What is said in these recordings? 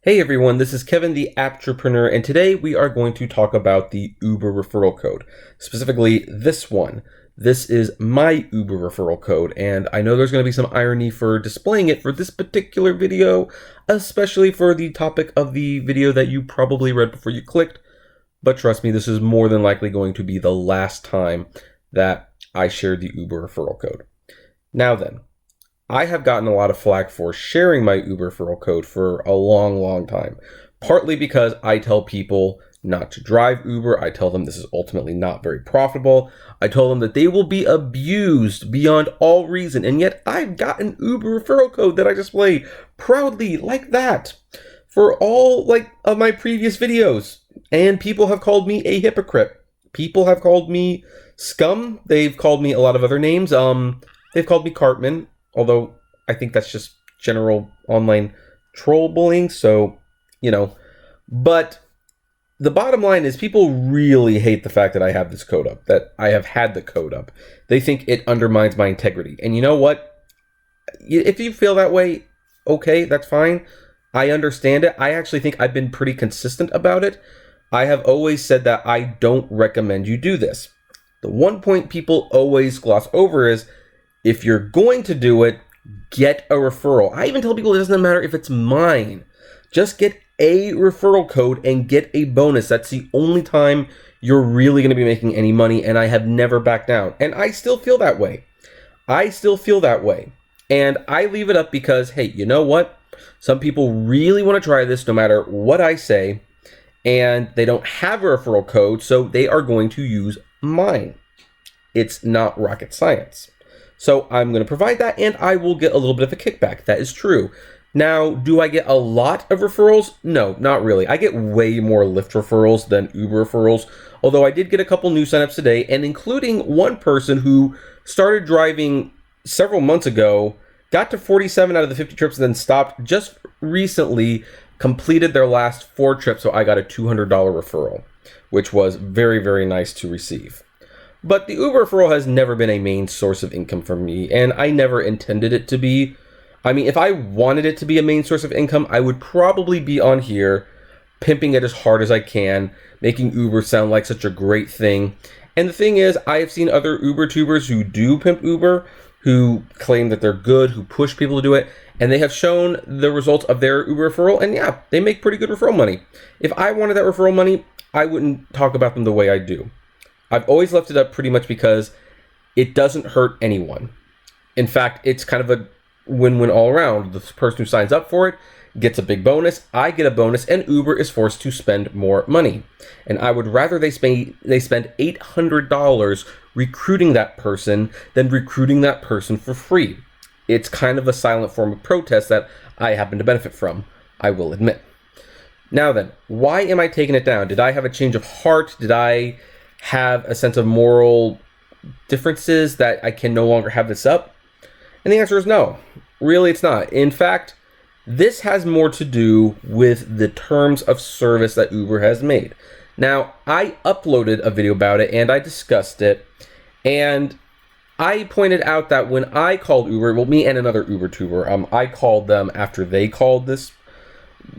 Hey everyone, this is Kevin the Apptrepreneur, and today we are going to talk about the Uber referral code, specifically this one. This is my Uber referral code, and I know there's going to be some irony for displaying it for this particular video, especially for the topic of the video that you probably read before you clicked, but trust me, this is more than likely going to be the last time that I shared the Uber referral code. Now then, I have gotten a lot of flack for sharing my Uber referral code for a long time. Partly because I tell people not to drive Uber. I tell them this is ultimately not very profitable. I tell them that they will be abused beyond all reason. And yet I've got an Uber referral code that I display proudly like that for all of my previous videos. And people have called me a hypocrite. People have called me scum. They've called me a lot of other names. They've called me Cartman. Although I think that's just general online troll bullying, so, But the bottom line is people really hate the fact that I have this code up, that I have had the code up. They think it undermines my integrity. And you know what? If you feel that way, okay, that's fine. I understand it. I actually think I've been pretty consistent about it. I have always said that I don't recommend you do this. The one point people always gloss over is, if you're going to do it, get a referral. I even tell people it doesn't matter if it's mine. Just get a referral code and get a bonus. That's the only time you're really going to be making any money, and I have never backed down. And I still feel that way. And I leave it up because, hey, you know what? Some people really want to try this no matter what I say, and they don't have a referral code, so they are going to use mine. It's not rocket science. So I'm going to provide that, and I will get a little bit of a kickback. That is true. Now, do I get a lot of referrals? No, not really. I get way more Lyft referrals than Uber referrals, although I did get a couple new signups today, and including one person who started driving several months ago, got to 47 out of the 50 trips, and then stopped just recently, completed their last 4 trips, so I got a $200 referral, which was very nice to receive. But the Uber referral has never been a main source of income for me, and I never intended it to be. I mean, if I wanted it to be a main source of income, I would probably be on here pimping it as hard as I can, making Uber sound like such a great thing. And the thing is, I have seen other Uber tubers who do pimp Uber, who claim that they're good, who push people to do it, and they have shown the results of their Uber referral, and yeah, they make pretty good referral money. If I wanted that referral money, I wouldn't talk about them the way I do. I've always left it up pretty much because it doesn't hurt anyone. In fact, it's kind of a win-win all around. The person who signs up for it gets a big bonus, I get a bonus, and Uber is forced to spend more money. And I would rather they spend $800 recruiting that person than recruiting that person for free. It's kind of a silent form of protest that I happen to benefit from, I will admit. Now then, why am I taking it down? Did I have a change of heart? Did I have a sense of moral differences that I can no longer have this up? And the answer is no. Really, it's not. In fact, this has more to do with the terms of service that Uber has made. Now, I uploaded a video about it and I discussed it, and I pointed out that when I called Uber, well, me and another Uber tuber, I called them after they called this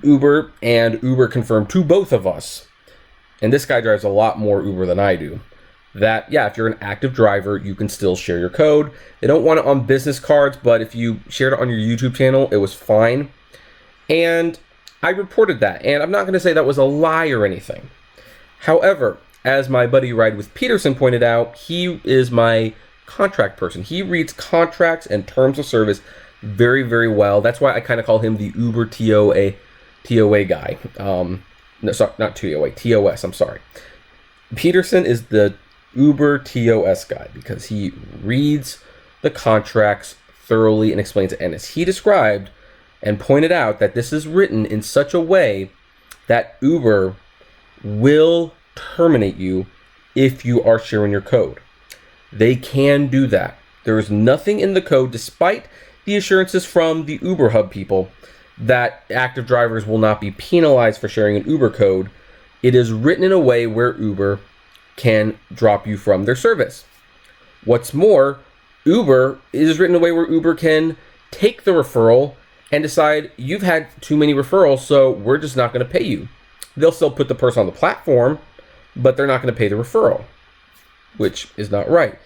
Uber, and Uber confirmed to both of us, and this guy drives a lot more Uber than I do, that, yeah, if you're an active driver, you can still share your code. They don't want it on business cards, but if you shared it on your YouTube channel, it was fine. And I reported that, and I'm not going to say that was a lie or anything. However, as my buddy Ride with Peterson pointed out, he is my contract person. He reads contracts and terms of service very well. That's why I kind of call him the Uber TOA guy. No, sorry, not TOA, TOS, I'm sorry. Peterson is the Uber TOS guy because he reads the contracts thoroughly and explains it. And as he described and pointed out, that this is written in such a way that Uber will terminate you if you are sharing your code. They can do that. There is nothing in the code, despite the assurances from the Uber Hub people, that active drivers will not be penalized for sharing an Uber code. It is written in a way where Uber can drop you from their service. What's more, Uber is written in a way where Uber can take the referral and decide you've had too many referrals, so we're just not going to pay you. They'll still put the person on the platform, but they're not going to pay the referral, which is not right.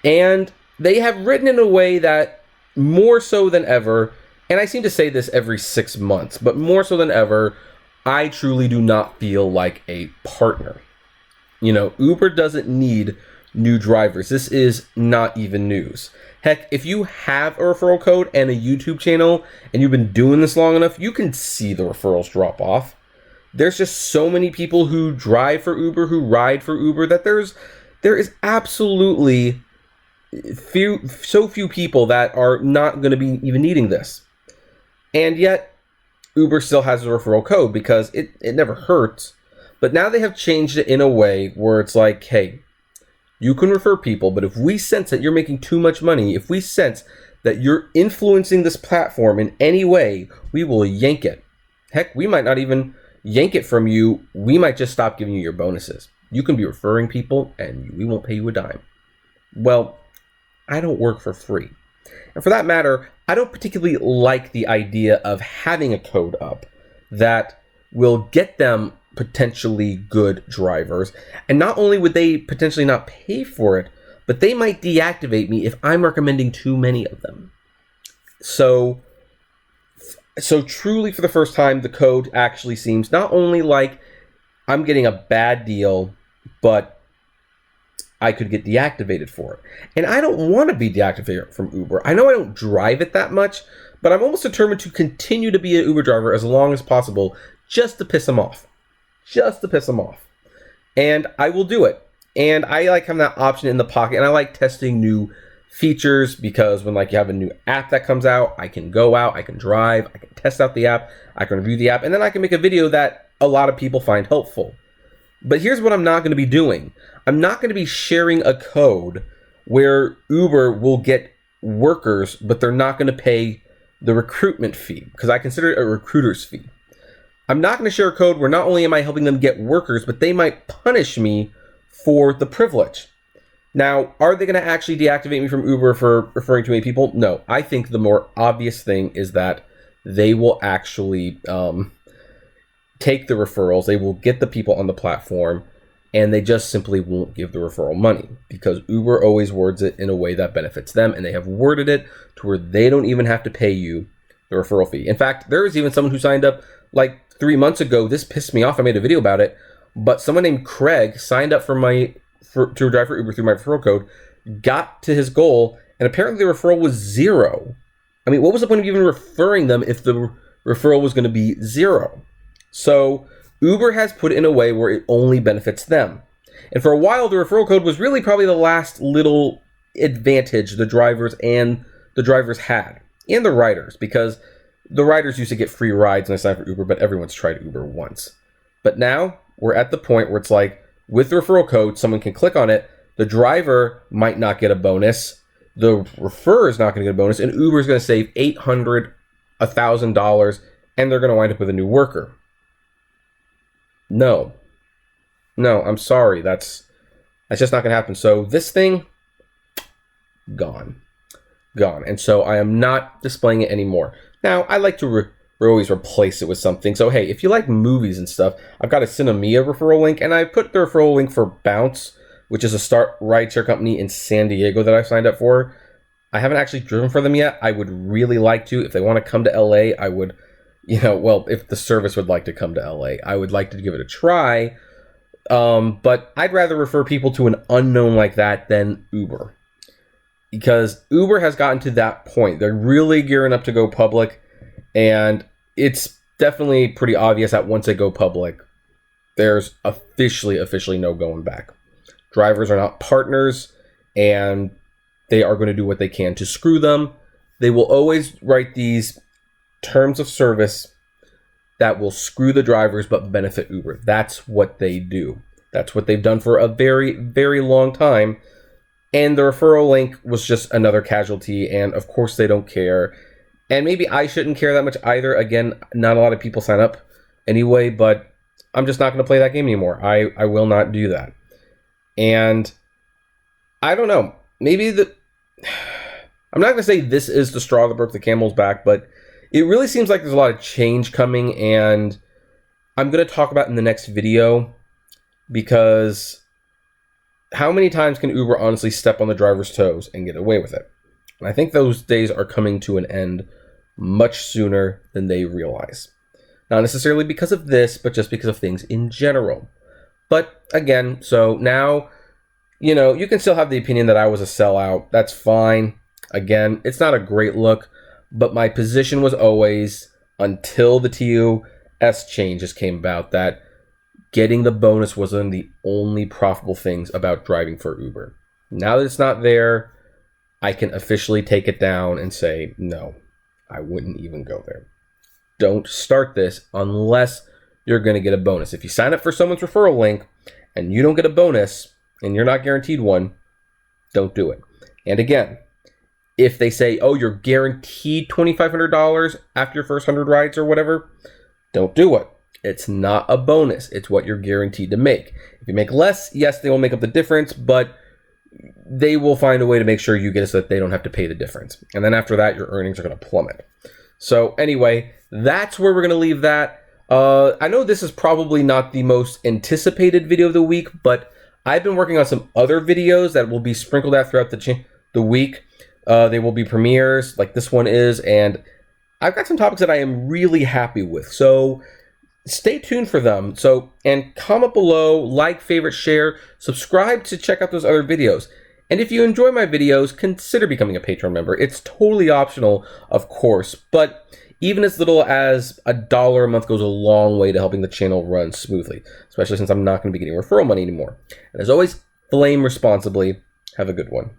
And they have written in a way that more so than ever, and I seem to say this every 6 months, but more so than ever, I truly do not feel like a partner. You know, Uber doesn't need new drivers. This is not even news. Heck, if you have a referral code and a YouTube channel and you've been doing this long enough, you can see the referrals drop off. There's just so many people who drive for Uber, who ride for Uber, that there is absolutely so few people that are not going to be even needing this. And yet, Uber still has a referral code because it never hurts. But now they have changed it in a way where it's like, hey, you can refer people, but if we sense that you're making too much money, if we sense that you're influencing this platform in any way, we will yank it. Heck, we might not even yank it from you. We might just stop giving you your bonuses. You can be referring people and we won't pay you a dime. Well, I don't work for free. And for that matter, I don't particularly like the idea of having a code up that will get them potentially good drivers. And not only would they potentially not pay for it, but they might deactivate me if I'm recommending too many of them. So truly for the first time, the code actually seems not only like I'm getting a bad deal, but I could get deactivated for it. And I don't want to be deactivated from Uber. I know I don't drive it that much, but I'm almost determined to continue to be an Uber driver as long as possible just to piss them off. Just to piss them off. And I will do it. And I like having that option in the pocket. And I like testing new features because when like you have a new app that comes out, I can go out, I can drive, I can test out the app, I can review the app, and then I can make a video that a lot of people find helpful. But here's what I'm not going to be doing. I'm not going to be sharing a code where Uber will get workers, but they're not going to pay the recruitment fee because I consider it a recruiter's fee. I'm not going to share a code where not only am I helping them get workers, but they might punish me for the privilege. Now, are they going to actually deactivate me from Uber for referring too many people? No. I think the more obvious thing is that they will actually take the referrals, they will get the people on the platform, and they just simply won't give the referral money because Uber always words it in a way that benefits them, and they have worded it to where they don't even have to pay you the referral fee. In fact, there was even someone who signed up like 3 months ago. This pissed me off. I made a video about it, but someone named Craig signed up to drive for Uber through my referral code, got to his goal, and apparently the referral was 0. I mean, what was the point of even referring them if the referral was going to be 0? So Uber has put it in a way where it only benefits them. And for a while, the referral code was really probably the last little advantage the drivers had, and the riders, because the riders used to get free rides when they signed for Uber, but everyone's tried Uber once. But now we're at the point where it's like, with the referral code, someone can click on it, the driver might not get a bonus, the referrer is not going to get a bonus, and Uber is going to save $800, $1,000, and they're going to wind up with a new worker. No, I'm sorry. That's just not going to happen. So this thing, gone. And so I am not displaying it anymore. Now, I like to always replace it with something. So, hey, if you like movies and stuff, I've got a Cinemia referral link, and I put the referral link for Bounce, which is a start rideshare company in San Diego that I've signed up for. I haven't actually driven for them yet. I would really like to. If they want to come to LA, I would, if the service would like to come to LA, I would like to give it a try. But I'd rather refer people to an unknown like that than Uber. Because Uber has gotten to that point. They're really gearing up to go public. And it's definitely pretty obvious that once they go public, there's officially no going back. Drivers are not partners, and they are going to do what they can to screw them. They will always write these terms of service that will screw the drivers but benefit Uber. That's what they do. That's what they've done for a very, very long time. And the referral link was just another casualty, and of course they don't care. And maybe I shouldn't care that much either. Again, not a lot of people sign up anyway, but I'm just not going to play that game anymore. I will not do that. And I don't know. Maybe I'm not going to say this is the straw that broke the camel's back, but it really seems like there's a lot of change coming, and I'm going to talk about it in the next video, because how many times can Uber honestly step on the driver's toes and get away with it? And I think those days are coming to an end much sooner than they realize. Not necessarily because of this, but just because of things in general. But again, so now, you can still have the opinion that I was a sellout. That's fine. Again, it's not a great look, but my position was always, until the TOS changes came about, that getting the bonus was one of the only profitable things about driving for Uber. Now that it's not there, I can officially take it down and say, no, I wouldn't even go there. Don't start this unless you're going to get a bonus. If you sign up for someone's referral link and you don't get a bonus and you're not guaranteed one, don't do it. And again, if they say, oh, you're guaranteed $2,500 after your first 100 rides or whatever, don't do it. It's not a bonus. It's what you're guaranteed to make. If you make less, yes, they will make up the difference, but they will find a way to make sure you get it so that they don't have to pay the difference. And then after that, your earnings are going to plummet. So anyway, that's where we're going to leave that. I know this is probably not the most anticipated video of the week, but I've been working on some other videos that will be sprinkled out throughout the week. They will be premieres like this one is, and I've got some topics that I am really happy with. So stay tuned for them. And comment below, like, favorite, share, subscribe to check out those other videos. And if you enjoy my videos, consider becoming a Patreon member. It's totally optional, of course, but even as little as $1 a month goes a long way to helping the channel run smoothly, especially since I'm not going to be getting referral money anymore. And as always, flame responsibly. Have a good one.